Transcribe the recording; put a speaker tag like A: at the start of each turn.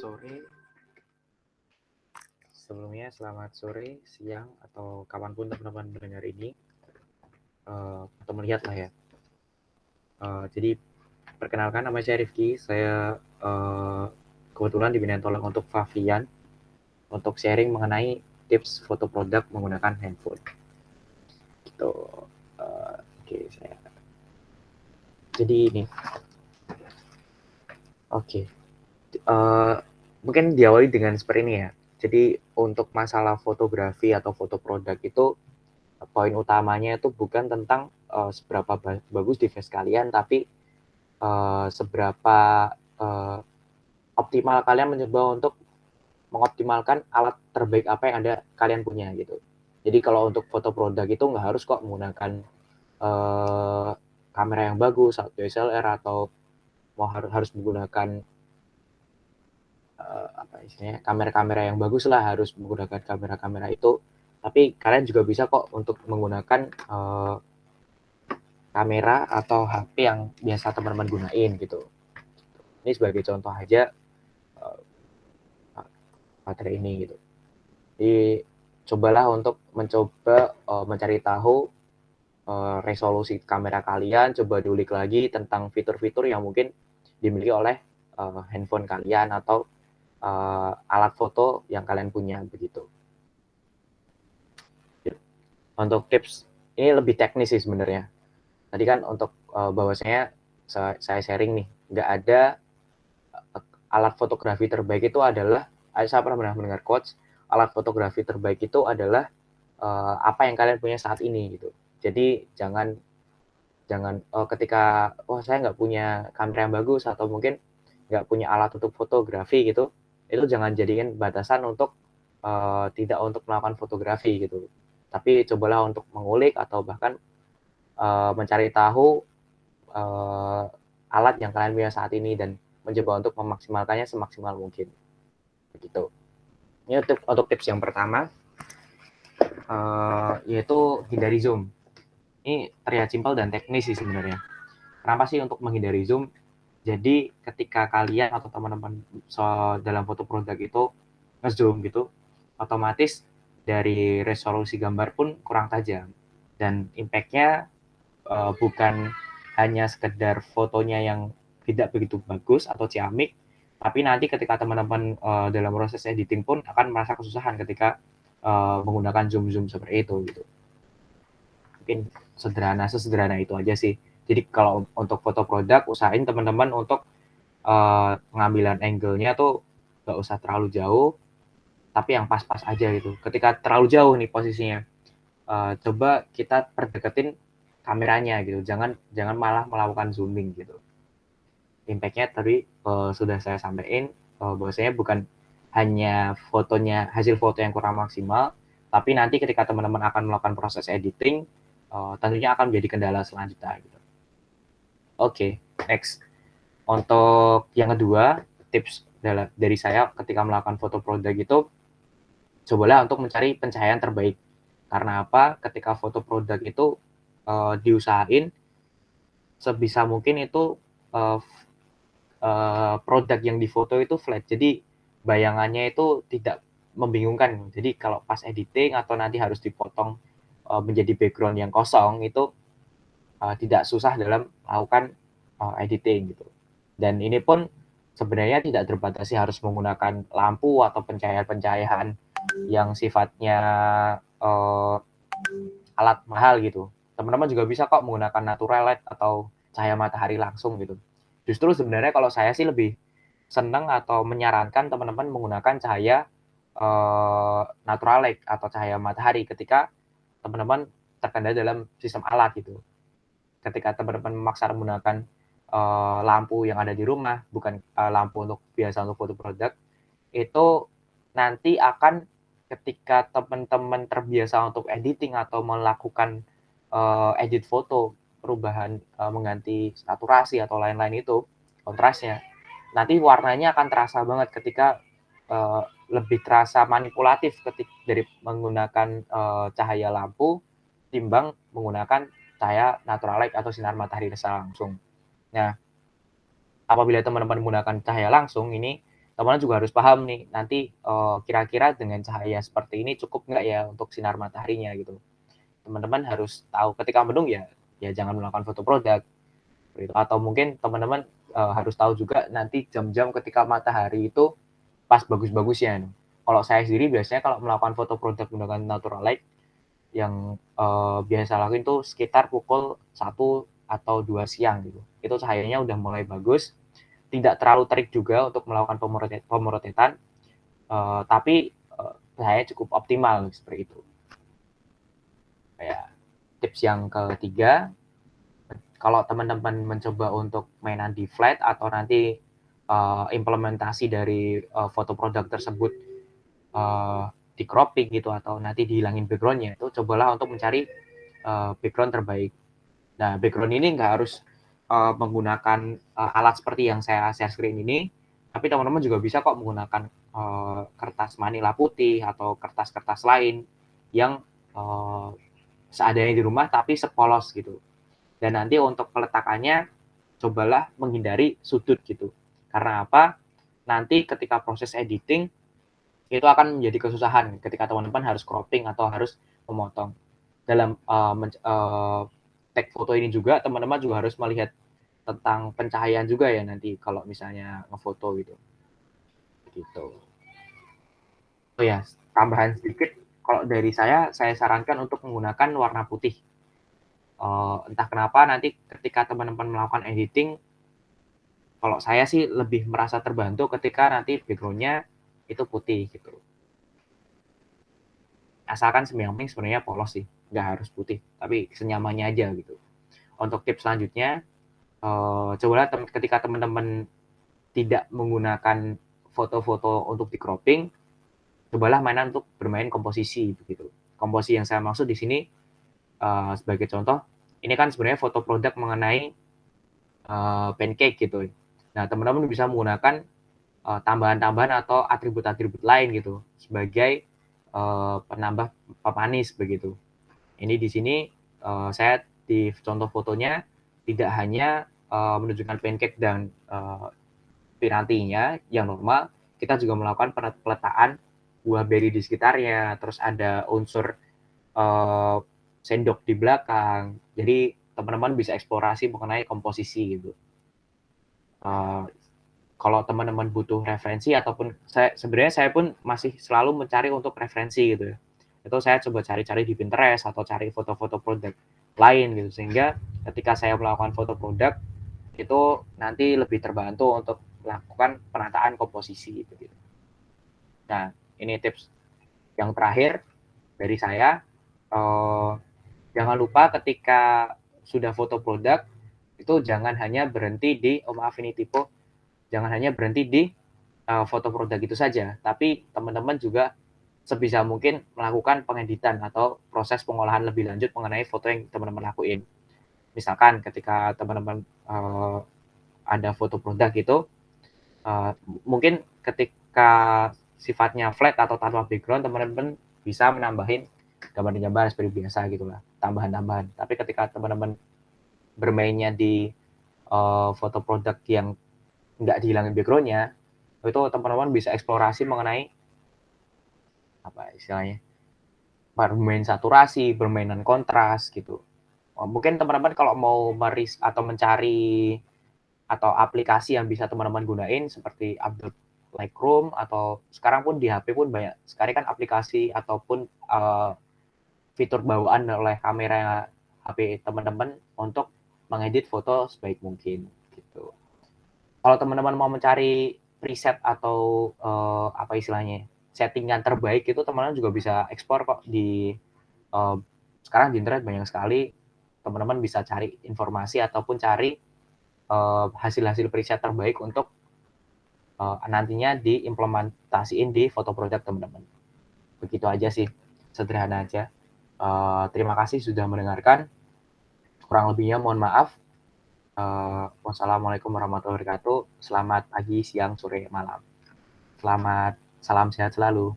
A: sore. Sebelumnya selamat sore, siang, atau kapanpun teman-teman mendengar ini atau melihat lah ya. Jadi perkenalkan, nama saya Rifki. Saya kebetulan dibina tolong untuk Favian untuk sharing mengenai tips foto produk menggunakan handphone. Gitu. Oke, saya. Jadi ini. Oke. Mungkin diawali dengan seperti ini ya. Jadi untuk masalah fotografi atau foto produk itu poin utamanya itu bukan tentang seberapa bagus device kalian, tapi seberapa optimal kalian mencoba untuk mengoptimalkan alat terbaik apa yang kalian punya gitu. Jadi kalau untuk foto produk itu nggak harus kok menggunakan kamera yang bagus atau DSLR atau harus menggunakan kamera-kamera yang bagus lah, harus menggunakan kamera-kamera itu. Tapi kalian juga bisa kok untuk menggunakan kamera atau HP yang biasa teman-teman gunain gitu. Ini sebagai contoh aja baterai ini gitu. Jadi cobalah untuk mencoba mencari tahu resolusi kamera kalian, coba diulik lagi tentang fitur-fitur yang mungkin dimiliki oleh handphone kalian atau alat foto yang kalian punya begitu. Untuk tips ini lebih teknis sih sebenarnya. Tadi kan untuk bahwasanya saya sharing nih, nggak ada alat fotografi terbaik itu adalah, saya pernah mendengar quotes, alat fotografi terbaik itu adalah apa yang kalian punya saat ini gitu. Jadi jangan ketika saya nggak punya kamera yang bagus atau mungkin nggak punya alat untuk fotografi gitu, itu jangan jadikan batasan untuk tidak untuk melakukan fotografi gitu. Tapi cobalah untuk mengulik atau bahkan mencari tahu alat yang kalian punya saat ini dan mencoba untuk memaksimalkannya semaksimal mungkin. Begitu. Ini untuk tips yang pertama, yaitu hindari zoom. Ini terlihat simpel dan teknis sih sebenarnya. Kenapa sih untuk menghindari zoom? Jadi ketika kalian atau teman-teman dalam foto produk itu nge-zoom gitu, otomatis dari resolusi gambar pun kurang tajam. Dan impact-nya bukan hanya sekedar fotonya yang tidak begitu bagus atau ciamik, tapi nanti ketika teman-teman dalam proses editing pun akan merasa kesusahan ketika menggunakan zoom seperti itu gitu. Mungkin sesederhana itu aja sih. Jadi kalau untuk foto produk, usahain teman-teman untuk pengambilan angle-nya tuh nggak usah terlalu jauh, tapi yang pas-pas aja gitu. Ketika terlalu jauh nih posisinya, coba kita perdeketin kameranya gitu, jangan malah melakukan zooming gitu. Impact-nya tadi sudah saya sampaikan, bahwasanya bukan hanya hasil foto yang kurang maksimal, tapi nanti ketika teman-teman akan melakukan proses editing, tentunya akan menjadi kendala selanjutnya gitu. Oke, next. Untuk yang kedua, tips dari saya ketika melakukan foto produk itu, cobalah untuk mencari pencahayaan terbaik. Karena apa? Ketika foto produk itu diusahain sebisa mungkin itu produk yang difoto itu flat. Jadi bayangannya itu tidak membingungkan. Jadi kalau pas editing atau nanti harus dipotong menjadi background yang kosong itu tidak susah dalam melakukan editing gitu. Dan ini pun sebenarnya tidak terbatasi harus menggunakan lampu atau pencahayaan-pencahayaan yang sifatnya alat mahal gitu. Teman-teman juga bisa kok menggunakan natural light atau cahaya matahari langsung gitu. Justru sebenarnya kalau saya sih lebih senang atau menyarankan teman-teman menggunakan cahaya natural light atau cahaya matahari ketika teman-teman terkendala dalam sistem alat gitu. Ketika teman-teman memaksa menggunakan lampu yang ada di rumah, bukan lampu untuk biasa untuk foto produk, itu nanti akan ketika teman-teman terbiasa untuk editing atau melakukan edit foto, perubahan mengganti saturasi atau lain-lain itu, kontrasnya, nanti warnanya akan terasa banget ketika lebih terasa manipulatif dari menggunakan cahaya lampu timbang menggunakan cahaya natural light atau sinar matahari secara langsung. Nah, apabila teman-teman menggunakan cahaya langsung ini, teman-teman juga harus paham nih, nanti, kira-kira dengan cahaya seperti ini cukup nggak ya untuk sinar mataharinya gitu. Teman-teman harus tahu ketika mendung ya jangan melakukan foto produk, gitu. Atau mungkin teman-teman, harus tahu juga nanti jam-jam ketika matahari itu pas bagus-bagusnya. Kalau saya sendiri biasanya kalau melakukan foto produk menggunakan natural light yang, biasa lakuin tuh sekitar pukul 1 atau 2 siang gitu. Itu cahayanya udah mulai bagus, tidak terlalu terik juga untuk melakukan pemrotetan, tapi, cahayanya cukup optimal seperti itu. Kayak tips yang ketiga, kalau teman-teman mencoba untuk mainan di flat atau nanti, implementasi dari, foto produk tersebut, eee, di-cropping gitu atau nanti dihilangin background-nya, itu cobalah untuk mencari, background terbaik. Nah, background ini nggak harus, menggunakan, alat seperti yang saya share screen ini, tapi teman-teman juga bisa kok menggunakan, kertas manila putih atau kertas-kertas lain yang, eee, seadanya di rumah tapi sepolos gitu. Dan nanti untuk peletakannya, cobalah menghindari sudut gitu. Karena apa? Nanti ketika proses editing, itu akan menjadi kesusahan ketika teman-teman harus cropping atau harus memotong. Dalam, take foto ini juga teman-teman juga harus melihat tentang pencahayaan juga ya nanti kalau misalnya ngefoto gitu, gitu. Oh ya, tambahan sedikit, kalau dari saya sarankan untuk menggunakan warna putih. Entah kenapa nanti ketika teman-teman melakukan editing, kalau saya sih lebih merasa terbantu ketika nanti background-nya itu putih gitu. Asalkan yang penting sebenarnya polos sih, nggak harus putih, tapi senyamannya aja gitu. Untuk tips selanjutnya, cobalah ketika teman-teman tidak menggunakan foto-foto untuk di-cropping, cobalah mainan untuk bermain komposisi begitu. Komposisi yang saya maksud di sini, sebagai contoh, ini kan sebenarnya foto produk mengenai, pancake gitu. Nah, teman-teman bisa menggunakan, tambahan-tambahan atau atribut-atribut lain gitu sebagai, penambah pemanis begitu. Ini di sini, saya di contoh fotonya tidak hanya, menunjukkan pancake dan, pirantinya yang normal, kita juga melakukan peletaan buah beri di sekitarnya, terus ada unsur, eee, sendok di belakang. Jadi teman-teman bisa eksplorasi mengenai komposisi gitu. Eee, Kalau teman-teman butuh referensi ataupun sebenarnya saya pun masih selalu mencari untuk referensi gitu ya. Itu saya coba cari-cari di Pinterest atau cari foto-foto produk lain gitu, sehingga ketika saya melakukan foto produk, itu nanti lebih terbantu untuk melakukan penataan komposisi gitu. Nah, ini tips yang terakhir dari saya, eee, jangan lupa ketika sudah foto produk, itu jangan hanya berhenti di oh maaf ini tipe, jangan hanya berhenti di, foto produk itu saja, tapi teman-teman juga sebisa mungkin melakukan pengeditan atau proses pengolahan lebih lanjut mengenai foto yang teman-teman lakuin. Misalkan ketika teman-teman, ada foto produk gitu, mungkin ketika sifatnya flat atau tanpa background, teman-teman bisa menambahin gambar-gambar seperti biasa gitulah, tambahan-tambahan. Tapi ketika teman-teman bermainnya di, foto produk yang nggak dihilangin background-nya, itu teman-teman bisa eksplorasi mengenai, apa istilahnya, bermain saturasi, permainan kontras gitu. Mungkin teman-teman kalau mau atau mencari atau aplikasi yang bisa teman-teman gunain seperti Adobe Lightroom atau sekarang pun di HP pun banyak sekali kan aplikasi ataupun, fitur bawaan oleh kamera HP teman-teman untuk mengedit foto sebaik mungkin, gitu. Kalau teman-teman mau mencari preset atau, apa istilahnya, setting-an terbaik itu teman-teman juga bisa ekspor kok di, sekarang di internet banyak sekali, teman-teman bisa cari informasi ataupun cari, hasil-hasil preset terbaik untuk, nantinya diimplementasiin di foto produk teman-teman. Begitu aja sih, sederhana aja. Terima kasih sudah mendengarkan, kurang lebihnya mohon maaf. Wassalamualaikum warahmatullahi wabarakatuh. Selamat pagi, siang, sore, malam. Salam sehat selalu.